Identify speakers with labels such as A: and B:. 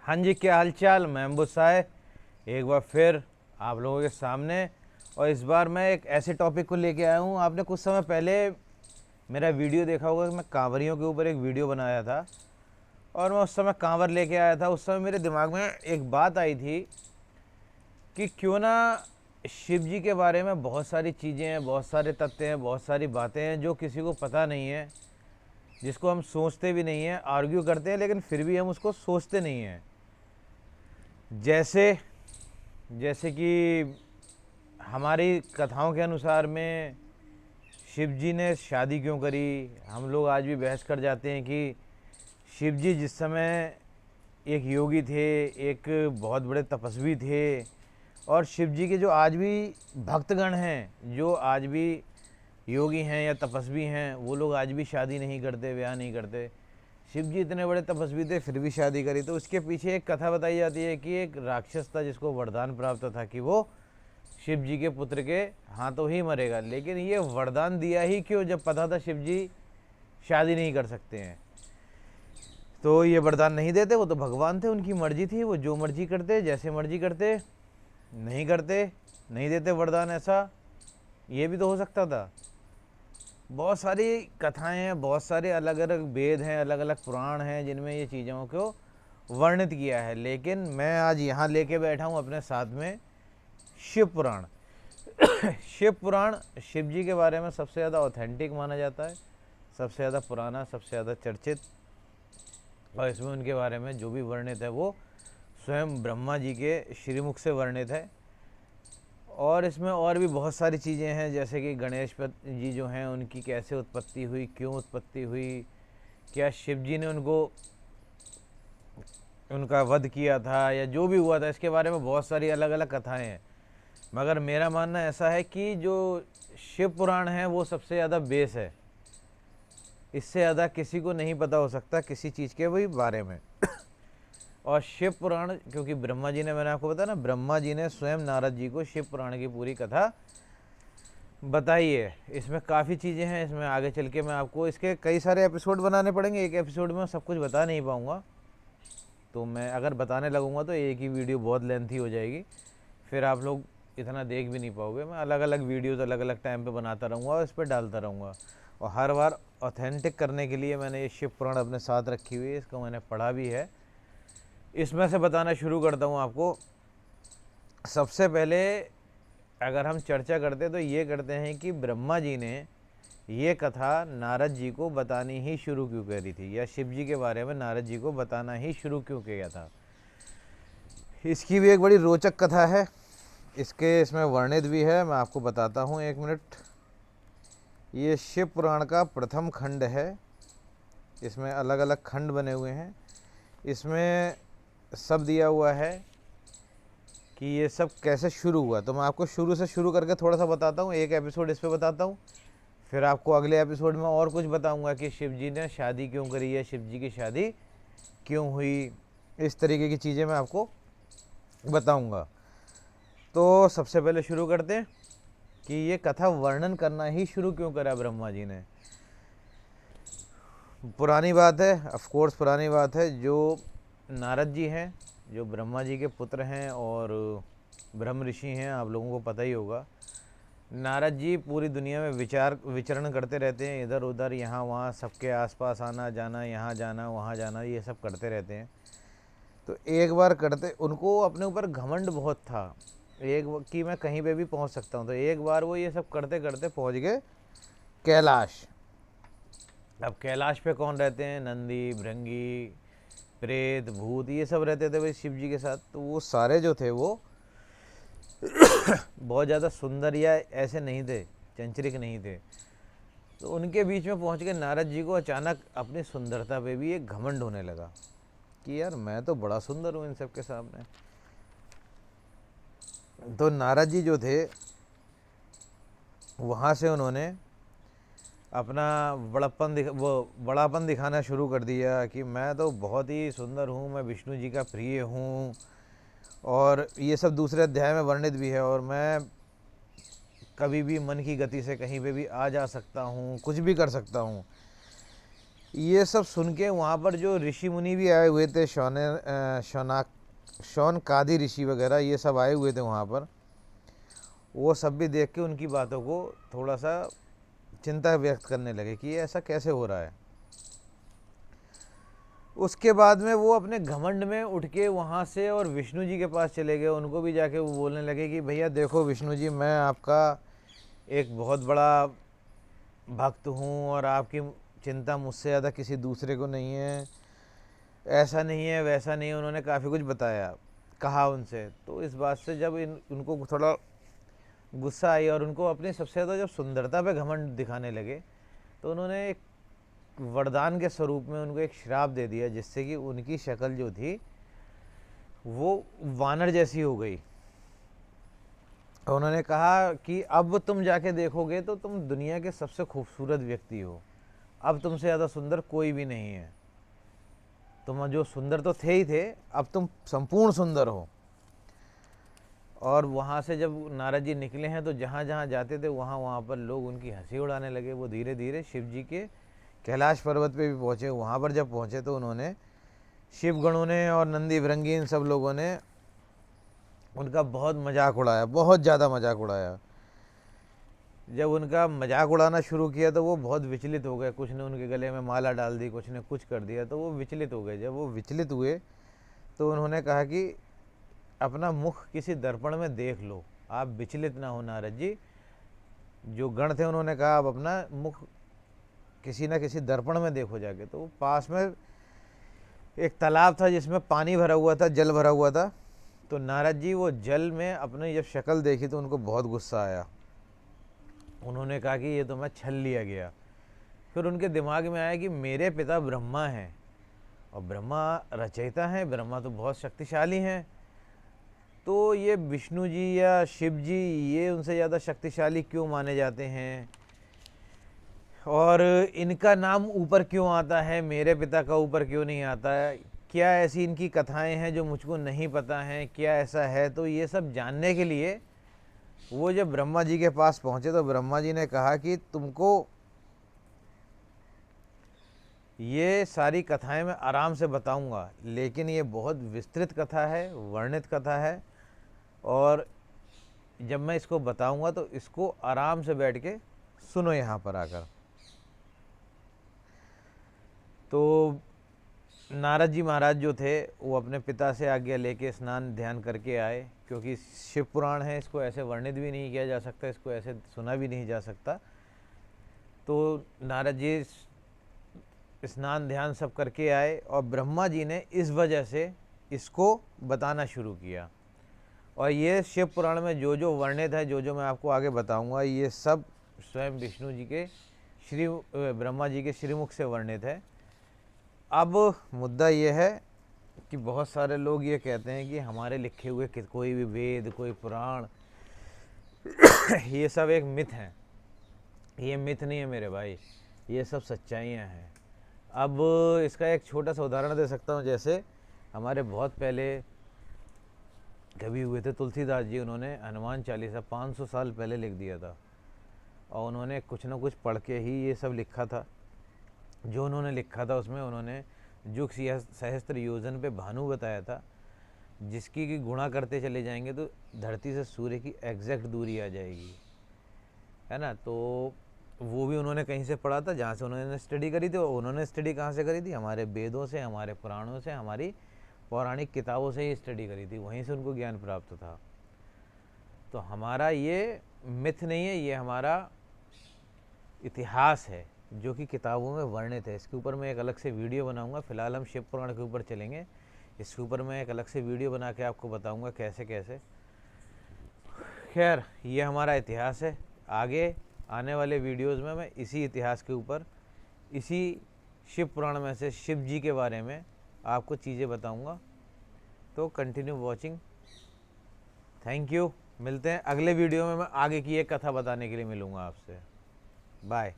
A: हाँ जी, क्या हालचाल। मैं अम्बुसाय एक बार फिर आप लोगों के सामने। और इस बार मैं एक ऐसे टॉपिक को लेके आया हूँ। आपने कुछ समय पहले मेरा वीडियो देखा होगा कि मैं कांवरियों के ऊपर एक वीडियो बनाया था, और मैं उस समय कांवर लेके आया था। उस समय मेरे दिमाग में एक बात आई थी कि क्यों ना शिव जी के बारे में बहुत सारी चीज़ें हैं, बहुत सारे तथ्य हैं, बहुत सारी बातें हैं जो किसी को पता नहीं है, जिसको हम सोचते भी नहीं हैं, आर्ग्यू करते हैं लेकिन फिर भी हम उसको सोचते नहीं हैं। जैसे जैसे कि हमारी कथाओं के अनुसार में शिव जी ने शादी क्यों करी। हम लोग आज भी बहस कर जाते हैं कि शिव जी जिस समय एक योगी थे, एक बहुत बड़े तपस्वी थे, और शिव जी के जो आज भी भक्तगण हैं, जो आज भी योगी हैं या तपस्वी हैं, वो लोग आज भी शादी नहीं करते, ब्याह नहीं करते। शिव जी इतने बड़े तपस्वी थे फिर भी शादी करी। तो उसके पीछे एक कथा बताई जाती है कि एक राक्षस था जिसको वरदान प्राप्त था कि वो शिव जी के पुत्र के हाथों ही मरेगा। लेकिन ये वरदान दिया ही क्यों, जब पता था शिव जी शादी नहीं कर सकते हैं। तो ये वरदान नहीं देते, वो तो भगवान थे, उनकी मर्जी थी, वो जो मर्जी करते, जैसे मर्जी करते। नहीं करते, नहीं देते वरदान। ऐसा ये भी तो हो सकता था। बहुत सारी कथाएं हैं, बहुत सारे अलग अलग वेद हैं, अलग अलग पुराण हैं जिनमें ये चीज़ों को वर्णित किया है। लेकिन मैं आज यहाँ लेके बैठा हूँ अपने साथ में शिव पुराण। शिव पुराण शिव जी के बारे में सबसे ज़्यादा ऑथेंटिक माना जाता है, सबसे ज़्यादा पुराना, सबसे ज़्यादा चर्चित। और इसमें उनके बारे में जो भी वर्णित है वो स्वयं ब्रह्मा जी के श्रीमुख से वर्णित है। और इसमें और भी बहुत सारी चीज़ें हैं, जैसे कि गणेश जी जो हैं उनकी कैसे उत्पत्ति हुई, क्यों उत्पत्ति हुई, क्या शिव जी ने उनका वध किया था, या जो भी हुआ था, इसके बारे में बहुत सारी अलग अलग कथाएं हैं। मगर मेरा मानना ऐसा है कि जो शिव पुराण है वो सबसे ज़्यादा बेस है। इससे ज़्यादा किसी को नहीं पता हो सकता किसी चीज़ के भी बारे में। और शिव पुराण, क्योंकि ब्रह्मा जी ने, मैंने आपको बताया ना, ब्रह्मा जी ने स्वयं नारद जी को शिव पुराण की पूरी कथा बताई है। इसमें काफ़ी चीज़ें हैं, इसमें आगे चल के मैं आपको इसके कई सारे एपिसोड बनाने पड़ेंगे। एक एपिसोड में सब कुछ बता नहीं पाऊँगा, तो मैं अगर बताने लगूँगा तो एक ही वीडियो बहुत लेंथी हो जाएगी, फिर आप लोग इतना देख भी नहीं पाओगे। मैं अलग अलग वीडियोस अलग अलग टाइम पे बनाता रहूँगा और इस पर डालता रहूँगा। और हर बार ऑथेंटिक करने के लिए मैंने ये शिव पुराण अपने साथ रखी हुई है, इसको मैंने पढ़ा भी है। इसमें से बताना शुरू करता हूँ आपको। सबसे पहले अगर हम चर्चा करते तो ये करते हैं कि ब्रह्मा जी ने ये कथा नारद जी को बतानी ही शुरू क्यों करी थी, या शिव जी के बारे में नारद जी को बताना ही शुरू क्यों किया था। इसकी भी एक बड़ी रोचक कथा है, इसमें वर्णित भी है। मैं आपको बताता हूँ, एक मिनट। ये शिव पुराण का प्रथम खंड है, इसमें अलग अलग खंड बने हुए हैं। इसमें सब दिया हुआ है कि ये सब कैसे शुरू हुआ। तो मैं आपको शुरू से शुरू करके थोड़ा सा बताता हूँ, एक एपिसोड इस पे बताता हूँ, फिर आपको अगले एपिसोड में और कुछ बताऊँगा कि शिव जी ने शादी क्यों करी है, शिव जी की शादी क्यों हुई। इस तरीके की चीज़ें मैं आपको बताऊँगा। तो सबसे पहले शुरू करते हैं कि ये कथा वर्णन करना ही शुरू क्यों करा ब्रह्मा जी ने। पुरानी बात है, ऑफ कोर्स पुरानी बात है। जो नारद जी हैं, जो ब्रह्मा जी के पुत्र हैं और ब्रह्म ऋषि हैं, आप लोगों को पता ही होगा। नारद जी पूरी दुनिया में विचरण करते रहते हैं, इधर उधर, यहाँ वहाँ, सबके आसपास आना जाना, यहाँ जाना वहाँ जाना, ये सब करते रहते हैं। तो एक बार करते, उनको अपने ऊपर घमंड बहुत था, कि मैं कहीं पे भी पहुंच सकता हूं। तो एक बार वो ये सब करते करते पहुंच गए कैलाश। अब कैलाश पे कौन रहते हैं? नंदी, भृंगी, प्रेत, भूत, ये सब रहते थे भाई शिव जी के साथ। तो वो सारे जो थे वो बहुत ज़्यादा सुंदर या ऐसे नहीं थे, चंचरिक नहीं थे। तो उनके बीच में पहुंच के नारद जी को अचानक अपनी सुंदरता पे भी एक घमंड होने लगा कि यार मैं तो बड़ा सुंदर हूँ इन सब के सामने। तो नारद जी जो थे, वहाँ से उन्होंने अपना बड़ापन दिखाना शुरू कर दिया कि मैं तो बहुत ही सुंदर हूँ, मैं विष्णु जी का प्रिय हूँ, और ये सब दूसरे अध्याय में वर्णित भी है। और मैं कभी भी मन की गति से कहीं पे भी आ जा सकता हूँ, कुछ भी कर सकता हूँ। ये सब सुन के वहाँ पर जो ऋषि मुनि भी आए हुए थे, शौनकादि ऋषि वगैरह ये सब आए हुए थे वहाँ पर, वो सब भी देख के उनकी बातों को थोड़ा सा चिंता व्यक्त करने लगे कि ये ऐसा कैसे हो रहा है। उसके बाद में वो अपने घमंड में उठ के वहाँ से और विष्णु जी के पास चले गए। उनको भी जाके वो बोलने लगे कि भैया देखो विष्णु जी, मैं आपका एक बहुत बड़ा भक्त हूँ और आपकी चिंता मुझसे ज़्यादा किसी दूसरे को नहीं है, ऐसा नहीं है वैसा नहीं है। उन्होंने काफ़ी कुछ बताया, कहा उनसे। तो इस बात से जब उनको थोड़ा गुस्सा आई और उनको अपनी सबसे ज़्यादा जब सुंदरता पे घमंड दिखाने लगे, तो उन्होंने एक वरदान के स्वरूप में उनको एक श्राप दे दिया, जिससे कि उनकी शक्ल जो थी वो वानर जैसी हो गई। उन्होंने कहा कि अब तुम जाके देखोगे तो तुम दुनिया के सबसे खूबसूरत व्यक्ति हो, अब तुमसे ज़्यादा सुंदर कोई भी नहीं है। तुम जो सुंदर तो थे ही थे, अब तुम संपूर्ण सुंदर हो। और वहाँ से जब नारद जी निकले हैं तो जहाँ जहाँ जाते थे वहाँ वहाँ पर लोग उनकी हंसी उड़ाने लगे। वो धीरे धीरे शिव जी के कैलाश पर्वत पे भी पहुँचे। वहाँ पर जब पहुँचे तो उन्होंने शिवगणों ने और नंदी भृंगी इन सब लोगों ने उनका बहुत मजाक उड़ाया, बहुत ज़्यादा मजाक उड़ाया। जब उनका मजाक उड़ाना शुरू किया तो वो बहुत विचलित हो गए। कुछ ने उनके गले में माला डाल दी, कुछ ने कुछ कर दिया, तो वो विचलित हो गए। जब वो विचलित हुए तो उन्होंने कहा कि अपना मुख किसी दर्पण में देख लो, आप विचलित ना हो नारद जी। जो गण थे उन्होंने कहा आप अपना मुख किसी न किसी दर्पण में देखो जाके। तो पास में एक तालाब था जिसमें पानी भरा हुआ था, जल भरा हुआ था। तो नारद जी वो जल में अपनी जब शक्ल देखी तो उनको बहुत गुस्सा आया। उन्होंने कहा कि ये तो मैं छल लिया गया। फिर उनके दिमाग में आया कि मेरे पिता ब्रह्मा हैं और ब्रह्मा रचयिता हैं, ब्रह्मा तो बहुत शक्तिशाली हैं, तो ये विष्णु जी या शिव जी ये उनसे ज़्यादा शक्तिशाली क्यों माने जाते हैं और इनका नाम ऊपर क्यों आता है, मेरे पिता का ऊपर क्यों नहीं आता है? क्या ऐसी इनकी कथाएं हैं जो मुझको नहीं पता हैं? क्या ऐसा है? तो ये सब जानने के लिए वो जब ब्रह्मा जी के पास पहुँचे तो ब्रह्मा जी ने कहा कि तुमको ये सारी कथाएं मैं आराम से बताऊंगा, लेकिन ये बहुत विस्तृत कथा है, वर्णित कथा है, और जब मैं इसको बताऊंगा तो इसको आराम से बैठ के सुनो यहाँ पर आकर। तो नारद जी महाराज जो थे वो अपने पिता से आज्ञा लेके स्नान ध्यान करके आए, क्योंकि शिव पुराण है, इसको ऐसे वर्णित भी नहीं किया जा सकता, इसको ऐसे सुना भी नहीं जा सकता। तो नारद जी स्नान ध्यान सब करके आए और ब्रह्मा जी ने इस वजह से इसको बताना शुरू किया। और ये शिव पुराण में जो जो वर्णित है, जो जो मैं आपको आगे बताऊंगा, ये सब स्वयं विष्णु जी के ब्रह्मा जी के श्रीमुख से वर्णित है। अब मुद्दा ये है कि बहुत सारे लोग ये कहते हैं कि हमारे लिखे हुए कोई भी वेद, कोई पुराण ये सब एक मिथ है। ये मिथ नहीं है मेरे भाई, ये सब सच्चाइयाँ हैं। अब इसका एक छोटा सा उदाहरण दे सकता हूँ। जैसे हमारे बहुत पहले कवि हुए थे तुलसीदास जी, उन्होंने हनुमान चालीसा 500 साल पहले लिख दिया था, और उन्होंने कुछ ना कुछ पढ़ के ही ये सब लिखा था। जो उन्होंने लिखा था उसमें उन्होंने जुग सहस्त्र योजन पे भानु बताया था, जिसकी की गुणा करते चले जाएंगे तो धरती से सूर्य की एग्जैक्ट दूरी आ जाएगी, है ना। तो वो भी उन्होंने कहीं से पढ़ा था, जहाँ से उन्होंने स्टडी करी थी। उन्होंने स्टडी कहाँ से करी थी? हमारे वेदों से, हमारे पुराणों से, हमारी पौराणिक किताबों से ही स्टडी करी थी, वहीं से उनको ज्ञान प्राप्त था। तो हमारा ये मिथ नहीं है, ये हमारा इतिहास है जो कि किताबों में वर्णित है। इसके ऊपर मैं एक अलग से वीडियो बनाऊंगा। फिलहाल हम शिव पुराण के ऊपर चलेंगे, इसके ऊपर मैं एक अलग से वीडियो बना के आपको बताऊंगा कैसे कैसे। खैर, ये हमारा इतिहास है। आगे आने वाले वीडियोस में मैं इसी इतिहास के ऊपर, इसी शिव पुराण में से शिव जी के बारे में आपको चीज़ें बताऊंगा। तो कंटिन्यू वॉचिंग। Thank you. मिलते हैं अगले वीडियो में। मैं आगे की एक कथा बताने के लिए मिलूँगा आपसे। बाय।